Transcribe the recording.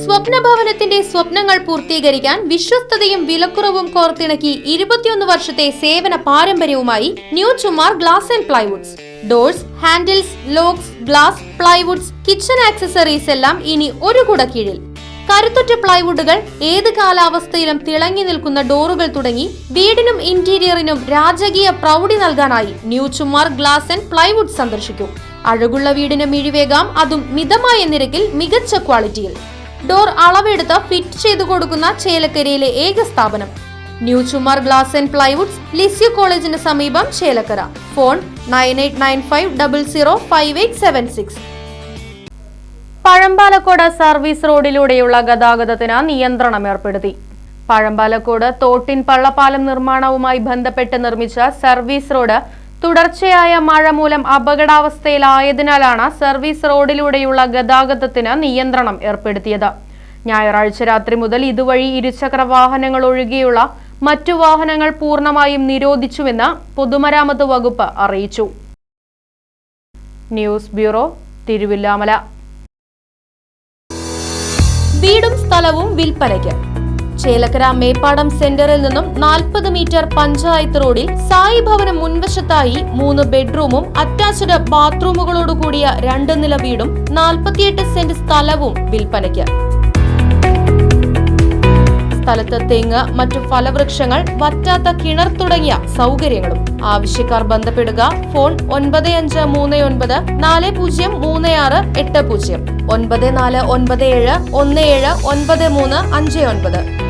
സ്വപ്നഭവനത്തിന്റെ സ്വപ്നങ്ങൾ പൂർത്തീകരിക്കാൻ വിശ്വസ്തതയും വിലക്കുറവും കോർത്തിണക്കി 21 വർഷത്തെ സേവന പാരമ്പര്യവുമായി new Chumar glass and plywoods. Doors, handles, locks, glass, plywoods, kitchen accessories എല്ലാം ഇനി ഒരു കുട കീഴിൽ. കരുത്തുറ്റ പ്ലൈവുഡുകൾ, ഏത് കാലാവസ്ഥയിലും തിളങ്ങി നിൽക്കുന്ന ഡോറുകൾ തുടങ്ങി വീടിനും ഇന്റീരിയറിനും രാജകീയ പ്രൗഢി നൽകാനായി new Chumar glass and plywood സന്ദർശിക്കൂ. അഴകുള്ള വീടിന് മിഴിവേകാം, അതും മിതമായ നിരക്കിൽ മികച്ച ക്വാളിറ്റിയിൽ. ഡോർ അളവെടുത്ത് ഫിറ്റ് ചെയ്തു കൊടുക്കുന്ന ചേലക്കരയിലെ ഏക സ്ഥാപനം new Chumar glass and plywoods, Lisieux കോളേജിന് സമീപം, ചേലക്കര. ഫോൺ 9895005876. പഴമ്പാലക്കോട് സർവീസ് റോഡിലൂടെയുള്ള ഗതാഗതത്തിന് നിയന്ത്രണം ഏർപ്പെടുത്തി. പഴമ്പാലക്കോട് തോട്ടിൻ പള്ളപ്പാലം നിർമ്മാണവുമായി ബന്ധപ്പെട്ട് നിർമ്മിച്ച സർവീസ് റോഡ് തുടർച്ചയായ മഴ മൂലം അപകടാവസ്ഥയിലായതിനാലാണ് സർവീസ് റോഡിലൂടെയുള്ള ഗതാഗതത്തിന് നിയന്ത്രണം ഏർപ്പെടുത്തിയത്. ഞായറാഴ്ച രാത്രി മുതൽ ഇതുവഴി ഇരുചക്ര വാഹനങ്ങൾ ഒഴികെയുള്ള മറ്റു വാഹനങ്ങൾ പൂർണ്ണമായും നിരോധിച്ചുവെന്ന് പൊതുമരാമത്ത് വകുപ്പ് അറിയിച്ചു. News bureau, Thiruvilwamala. വീടും സ്ഥലവും വിൽപ്പനയ്ക്ക്. ചേലക്കര മേപ്പാടം സെന്ററിൽ നിന്നും 40 മീറ്റർ പഞ്ചായത്ത് റോഡിൽ സായി ഭവനം മുൻവശത്തായി 3 ബെഡ്റൂമും അറ്റാച്ച്ഡ് ബാത്റൂമുകളോടുകൂടിയ 2 നില വീടും 48 സെന്റ് സ്ഥലവും വിൽപ്പനയ്ക്ക്. സ്ഥലത്ത് തെങ്ങ്, മറ്റു ഫലവൃക്ഷങ്ങൾ, വറ്റാത്ത കിണർ തുടങ്ങിയ സൗകര്യങ്ങളും. ആവശ്യക്കാർ ബന്ധപ്പെടുക. ഫോൺ 9539403680, 9497179359.